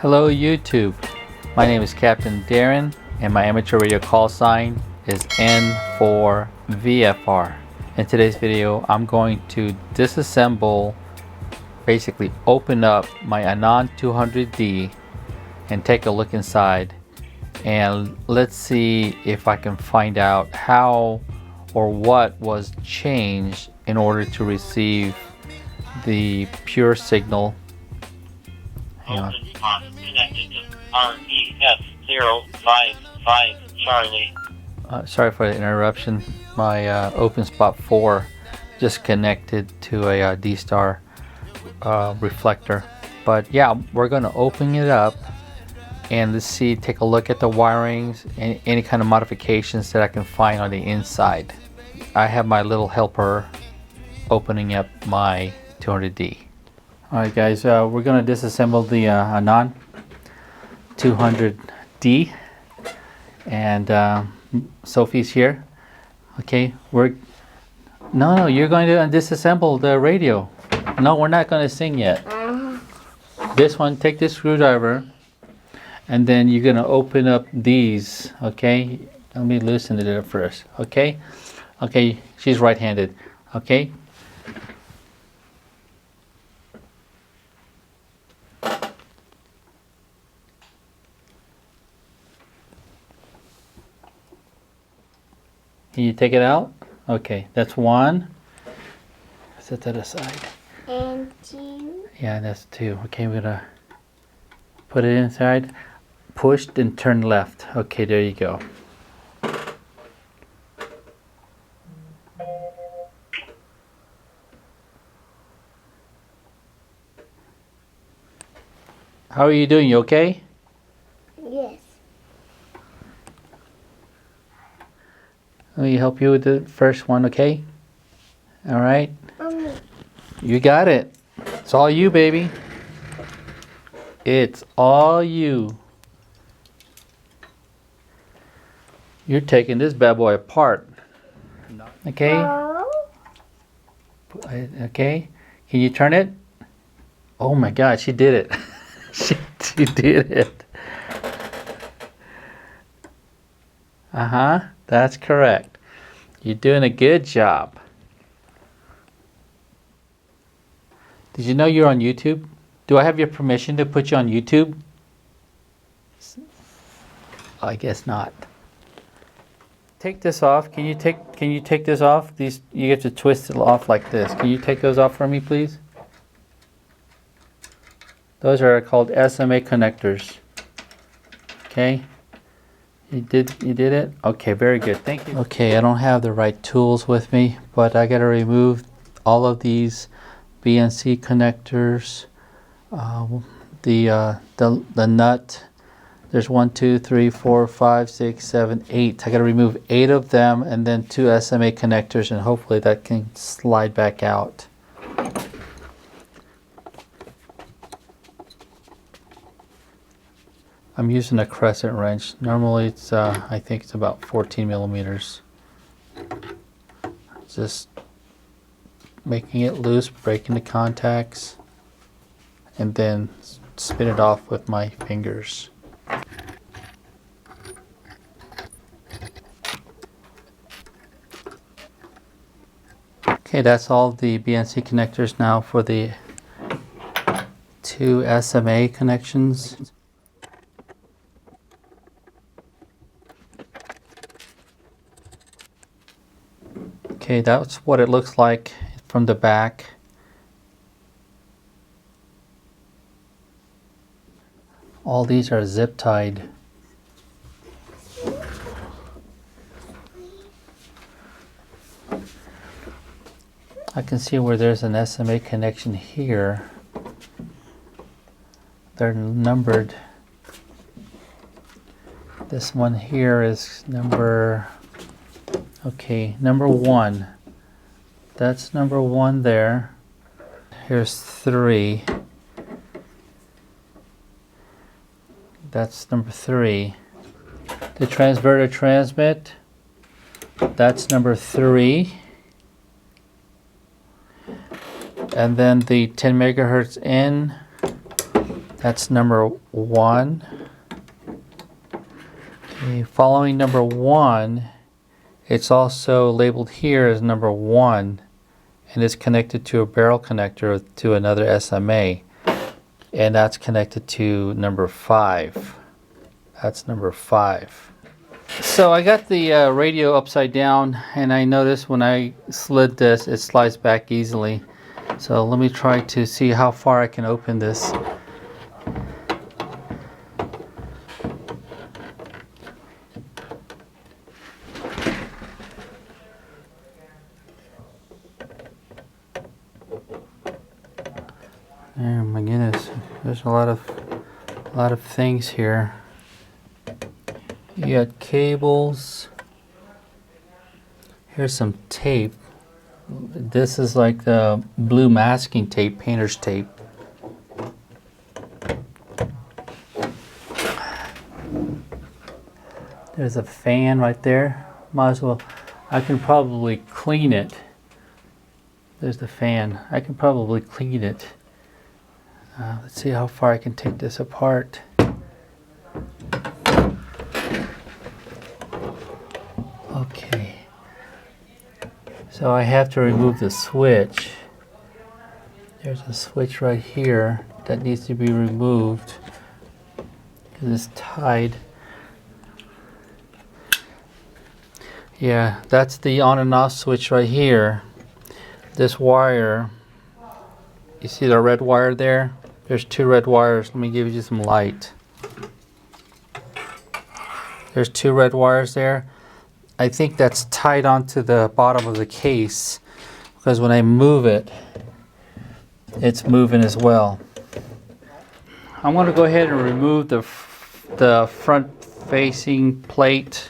Hello YouTube, my name is Captain Darren and my amateur radio call sign is N for VFR. In today's video I'm going to disassemble, basically open up my Anan 200D and take a look inside, and let's see if I can find out how or what was changed in order to receive the pure signal. Hang on. Connected to REF055 Charlie. Sorry for the interruption. My open spot 4 just connected to a D-star reflector. But yeah, we're going to open it up and let's see, take a look at the wirings and any kind of modifications that I can find on the inside. I have my little helper opening up my 200D. Alright guys, we're going to disassemble the Anan 200D, and Sophie's here. Okay, no, you're going to disassemble the radio. No, we're not going to sing yet. This one, take this screwdriver and then you're going to open up these. Okay, let me loosen it up first. Okay, she's right-handed. Okay, can you take it out? Okay, that's one. Set that aside. And two. Yeah, that's two. Okay, we're gonna put it inside. Push and turn left. Okay, there you go. How are you doing? You okay? Yes. Let me help you with the first one, okay? All right. Mommy. You got it. It's all you, baby. It's all you. You're taking this bad boy apart. Okay? Okay. Can you turn it? Oh my God, she did it. she did it. That's correct. You're doing a good job. Did you know you're on YouTube? Do I have your permission to put you on YouTube? I guess not. Take this off. Can you take this off? These, you have to twist it off like this. Can you take those off for me, please? Those are called SMA connectors. Okay. You did it? Okay, very good. Thank you. Okay, I don't have the right tools with me, but I got to remove all of these BNC connectors. The nut. There's 1, 2, 3, 4, 5, 6, 7, 8. I got to remove 8 of them, and then 2 SMA connectors, and hopefully that can slide back out. I'm using a crescent wrench. Normally it's I think it's about 14 millimeters. Just making it loose, breaking the contacts, and then spin it off with my fingers. Okay, that's all the BNC connectors now for the 2 SMA connections. Okay, that's what it looks like from the back. All these are zip tied. I can see where there's an SMA connection here. They're numbered. This one here is number 1. That's number 1 there. Here's 3. That's number 3. The transverter transmit. That's number 3. And then the 10 megahertz in, That's number 1. Okay, following number 1, it's also labeled here as number 1, and it's connected to a barrel connector to another SMA, and that's connected to number 5. That's number 5. So I got the radio upside down, and I noticed when I slid this, it slides back easily. So let me try to see how far I can open this. Oh my goodness, there's a lot of things here. You got cables. Here's some tape. This is like the blue masking tape, painter's tape. There's a fan right there. Might as well, I can probably clean it. There's the fan. I can probably clean it. Let's see how far I can take this apart. Okay. So I have to remove the switch. There's a switch right here that needs to be removed because it's tied. Yeah, that's the on and off switch right here. This wire, you see the red wire there? There's 2 red wires. Let me give you some light. There's 2 red wires there. I think that's tied onto the bottom of the case because when I move it, it's moving as well. I'm going to go ahead and remove the front facing plate.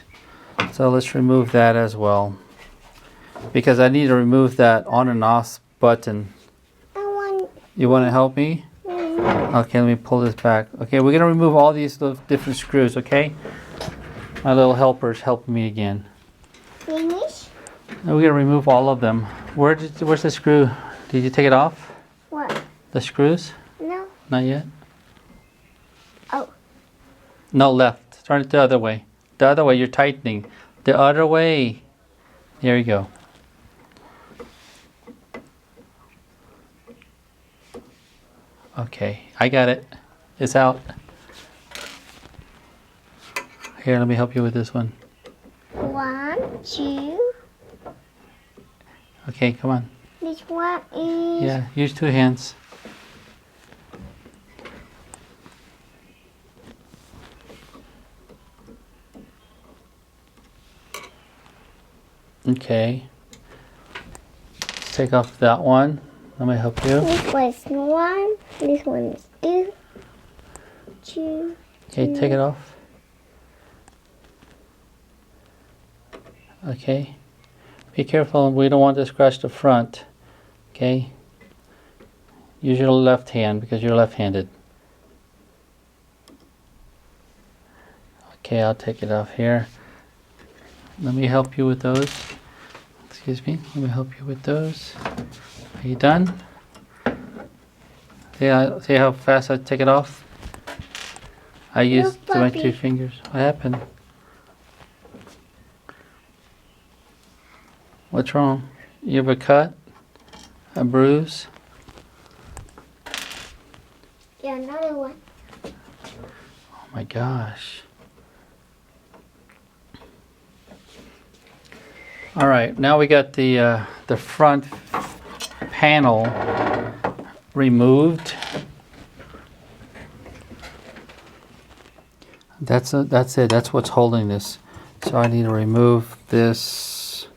So let's remove that as well, because I need to remove that on and off button. You want to help me? Okay, let me pull this back. Okay, we're going to remove all these little different screws, okay? My little helper's helping me again. Finish? We're going to remove all of them. Where's the screw? Did you take it off? What? The screws? No. Not yet? Oh. No, left. Turn it the other way. The other way, you're tightening. The other way. There you go. Okay, I got it. It's out. Here, let me help you with this one. 1, 2. Okay, come on. This one is. Yeah, use 2 hands. Okay. Let's take off that one. Let me help you. This one is 1. This one is 2. 2. Okay, take it off. Okay. Be careful, we don't want to scratch the front. Okay. Use your left hand because you're left-handed. Okay, I'll take it off here. Let me help you with those. Excuse me. Let me help you with those. Are you done? See how fast I take it off? I used my 2 fingers. What happened? What's wrong? You have a cut? A bruise? Yeah, another one. Oh my gosh. All right, now we got the front panel removed. That's it. That's what's holding this. So I need to remove this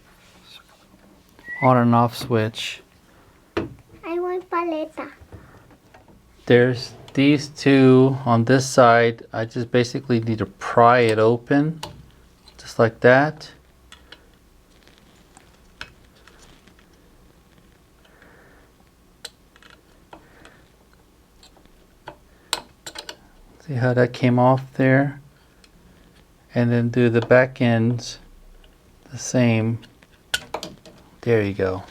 on and off switch. I want paleta. There's these 2 on this side. I just basically need to pry it open, just like that. See how that came off there? And then do the back ends the same. There you go.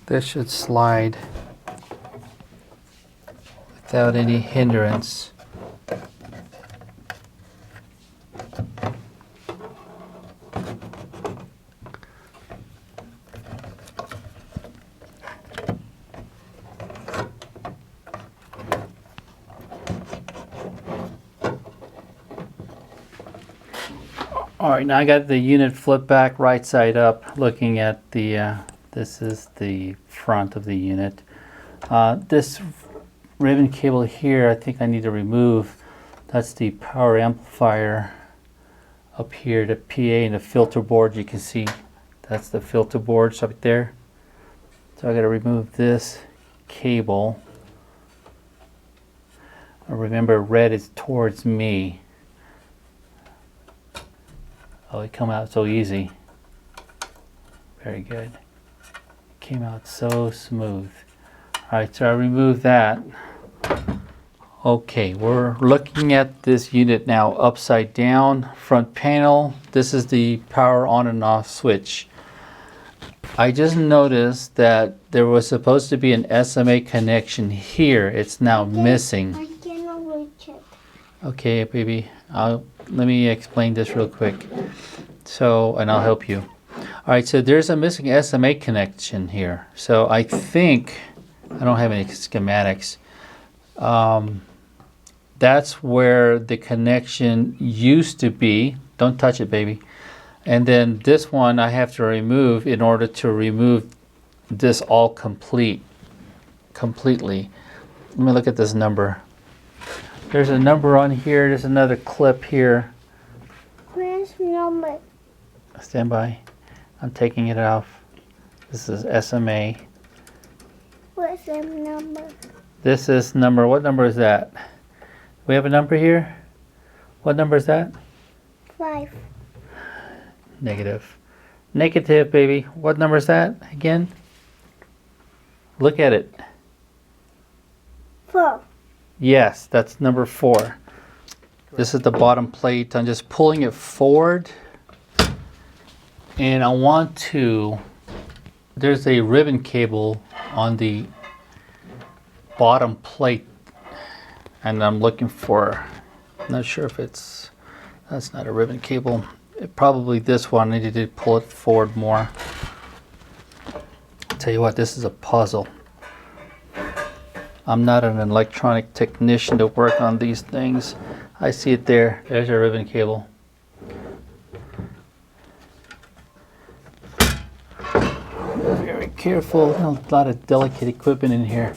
this should slide without any hindrance. All right, now I got the unit flipped back right side up, looking at the, this is the front of the unit. This ribbon cable here, I think I need to remove. That's the power amplifier up here, the PA and the filter board. You can see that's the filter boards up there. So I got to remove this cable. Remember, red is towards me. Oh, it came out so easy. Very good. It came out so smooth. Alright, so I removed that. Okay, we're looking at this unit now upside down. Front panel. This is the power on and off switch. I just noticed that there was supposed to be an SMA connection here. It's now missing. I cannot reach it. Okay, baby. Let me explain this real quick. So, and I'll help you. All right, so there's a missing SMA connection here. So I think, I don't have any schematics. That's where the connection used to be. Don't touch it, baby. And then this one I have to remove in order to remove this all completely. Let me look at this number. There's a number on here. There's another clip here. Where's number? Stand by. I'm taking it off. This is SMA. Where's the number? This is number. What number is that? We have a number here. What number is that? 5. Negative. Negative, baby. What number is that again? Look at it. 4. Yes, that's number 4. This is the bottom plate. I'm just pulling it forward. And I want to, there's a ribbon cable on the bottom plate. And I'm looking for, I'm not sure if it's, that's not a ribbon cable. Probably this one. I needed to pull it forward more. I'll tell you what, this is a puzzle. I'm not an electronic technician to work on these things. I see it there. There's your ribbon cable. Very careful. A lot of delicate equipment in here.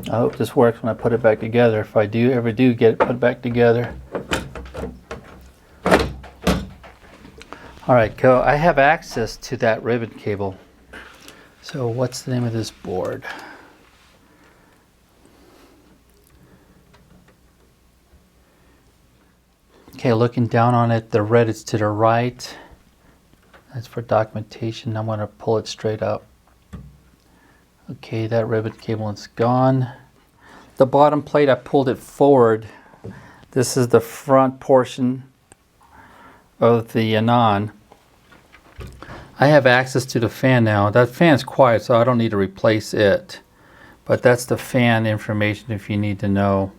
I hope this works when I put it back together. If I ever do get it put back together. All right, go. I have access to that ribbon cable. So what's the name of this board? Okay, looking down on it, the red is to the right. That's for documentation. I'm going to pull it straight up. Okay, that ribbon cable is gone. The bottom plate, I pulled it forward. This is the front portion of the Anan. I have access to the fan now. That fan's quiet, so I don't need to replace it. But that's the fan information if you need to know.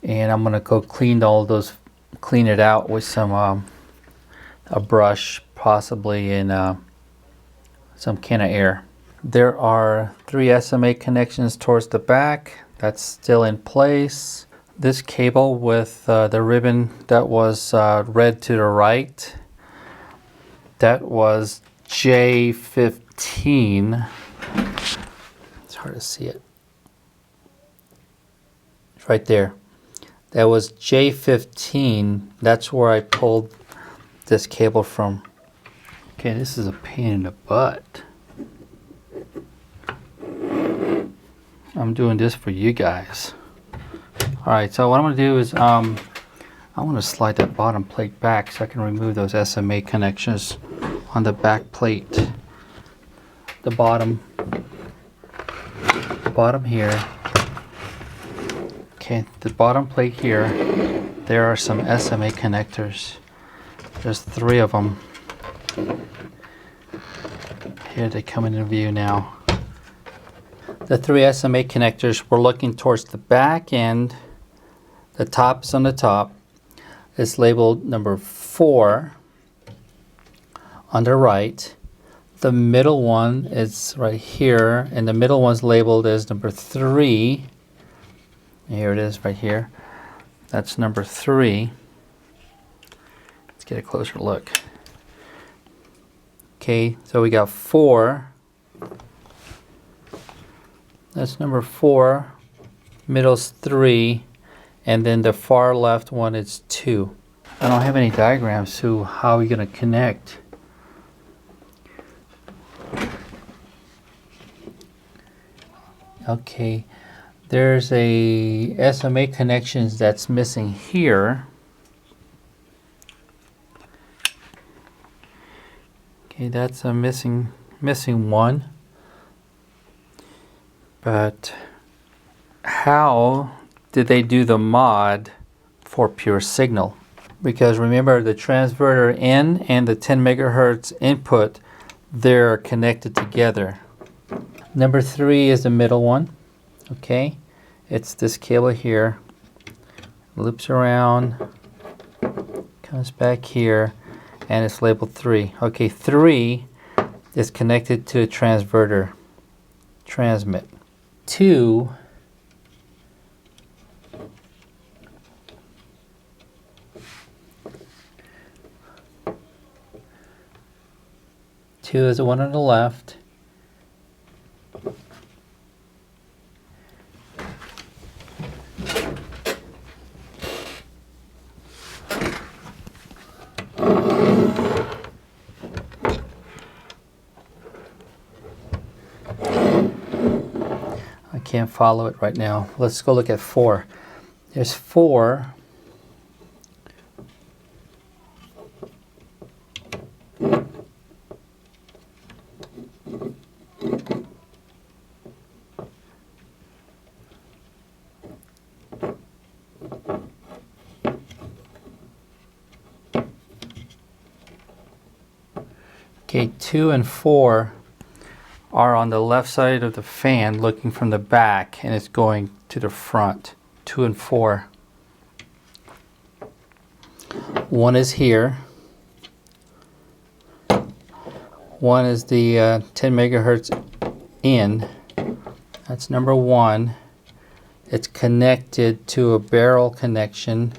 And I'm gonna go clean all those, clean it out with some a brush, possibly in some can of air. There are 3 SMA connections towards the back. That's still in place. This cable with the ribbon that was red to the right, that was J15. It's hard to see it. It's right there. That was J15. That's where I pulled this cable from. Okay, this is a pain in the butt. I'm doing this for you guys. Alright, so what I'm going to do is I want to slide that bottom plate back so I can remove those SMA connections on the back plate. The bottom here. Okay, the bottom plate here. there are some SMA connectors. There's 3 of them. Here they come into view now. The 3 SMA connectors, we're looking towards the back end. The top is on the top. It's labeled number 4 on the right. The middle one is right here, and the middle one's labeled as number 3. Here it is right here. That's number 3. Let's get a closer look. Okay, so we got 4. That's number 4. Middle's 3. And then the far left one is 2. I don't have any diagrams, so how are we going to connect? Okay, there's a SMA connections that's missing here. Okay, that's a missing one. But how did they do the mod for pure signal? Because remember, the transverter in and the 10 megahertz input, they're connected together. Number 3 is the middle one. Okay, it's this cable here, loops around, comes back here, and it's labeled 3. Okay, 3 is connected to a transverter, transmit. 2 is the one on the left. I can't follow it right now. Let's go look at 4. There's 4. Okay, 2 and 4 are on the left side of the fan looking from the back, and it's going to the front. 2 and 4. 1 is here. 1 is the 10 megahertz in. That's number 1. It's connected to a barrel connection,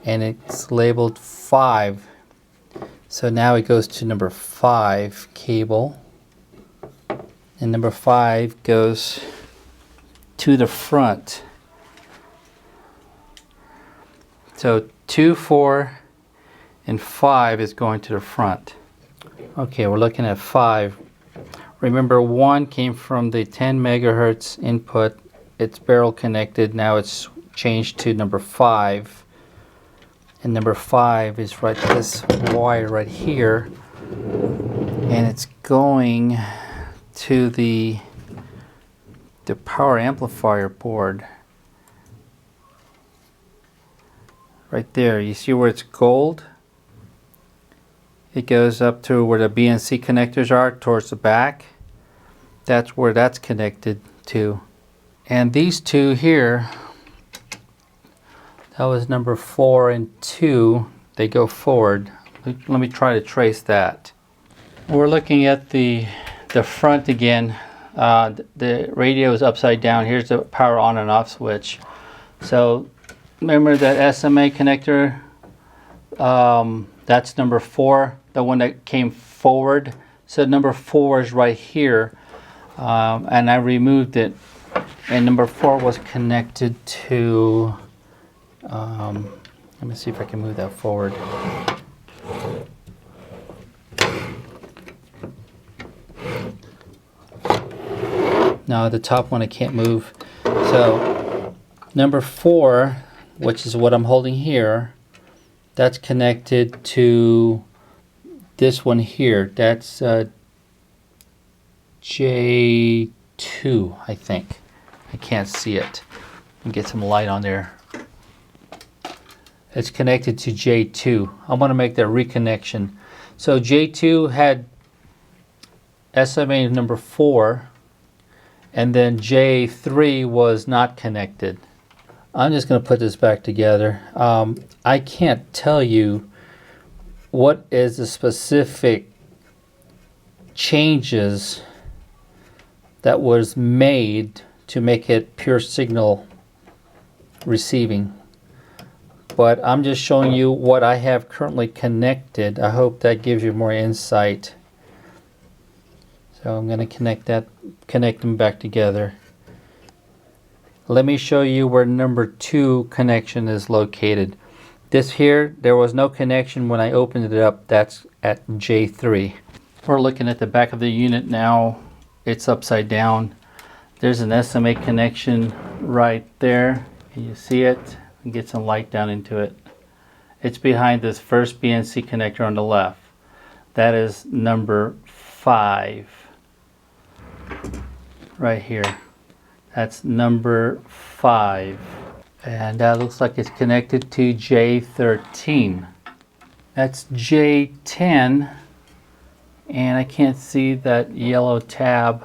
and it's labeled 5. So now it goes to number 5 cable. And number 5 goes to the front. So 2, 4, and 5 is going to the front. Okay, we're looking at 5. Remember, 1 came from the 10 megahertz input. It's barrel connected. Now it's changed to number 5. And number 5 is right this wire right here. And it's going to the power amplifier board. Right there. You see where it's gold? It goes up to where the BNC connectors are towards the back. That's where that's connected to. And these 2 here, that was number 4 and 2. They go forward. Let me try to trace that. We're looking at the front again. The radio is upside down. Here's the power on and off switch. So remember that SMA connector? That's number 4, the one that came forward. So number 4 is right here, and I removed it. And number 4 was connected to. Let me see if I can move that forward. No, the top one I can't move. So number 4, which is what I'm holding here, that's connected to this one here. That's J2, I think. I can't see it. Let me get some light on there. it's connected to J2. I'm going to make that reconnection. So J2 had SMA number 4, and then J3 was not connected. I'm just going to put this back together. I can't tell you what is the specific changes that was made to make it pure signal receiving, but I'm just showing you what I have currently connected. I hope that gives you more insight. So I'm going to connect them back together. Let me show you where number 2 connection is located. This here, there was no connection when I opened it up. That's at J3. We're looking at the back of the unit now. It's upside down. There's an SMA connection right there. Can you see it? And get some light down into it. It's behind this first BNC connector on the left. That is number 5. Right here. That's number 5. And that looks like it's connected to J13. That's J10. And I can't see that yellow tab,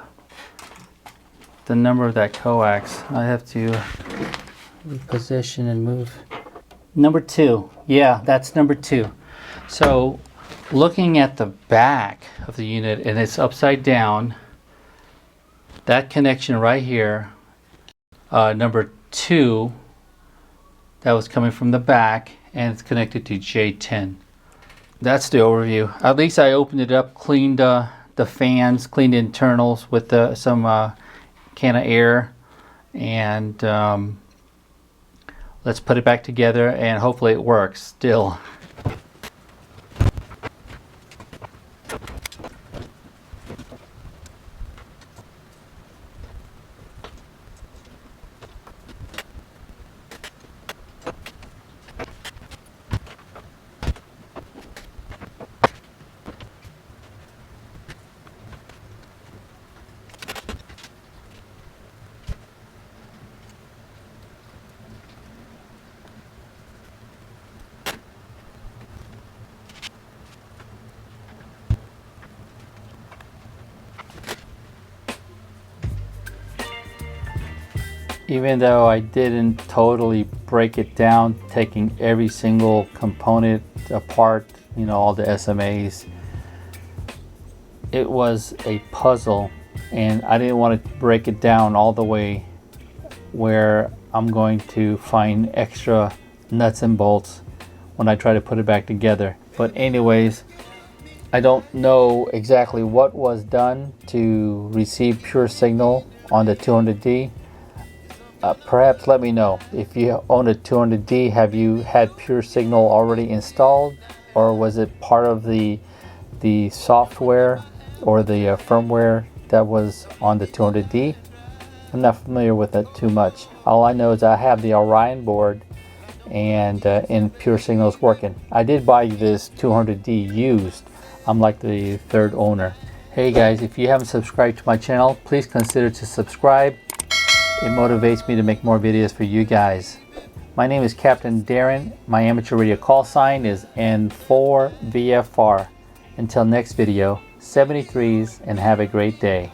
the number of that coax. I have to reposition and move. Number 2. Yeah, that's number 2. So looking at the back of the unit, and it's upside down, that connection right here, number 2, that was coming from the back, and it's connected to J10. That's the overview. At least I opened it up, cleaned the fans, cleaned the internals with some can of air, and let's put it back together, and hopefully it works still. Even though I didn't totally break it down, taking every single component apart, you know, all the SMAs, it was a puzzle, and I didn't want to break it down all the way where I'm going to find extra nuts and bolts when I try to put it back together. But anyways, I don't know exactly what was done to receive pure signal on the 200D. Perhaps let me know. If you own a 200D, have you had pure signal already installed, or was it part of the software or the firmware that was on the 200D? I'm not familiar with that too much. All I know is I have the Orion board, and pure signal is working. I did buy this 200D used. I'm like the 3rd owner. Hey guys, if you haven't subscribed to my channel, please consider to subscribe. It motivates me to make more videos for you guys. My name is Captain Darren. My amateur radio call sign is N4VFR. Until next video, 73s, and have a great day.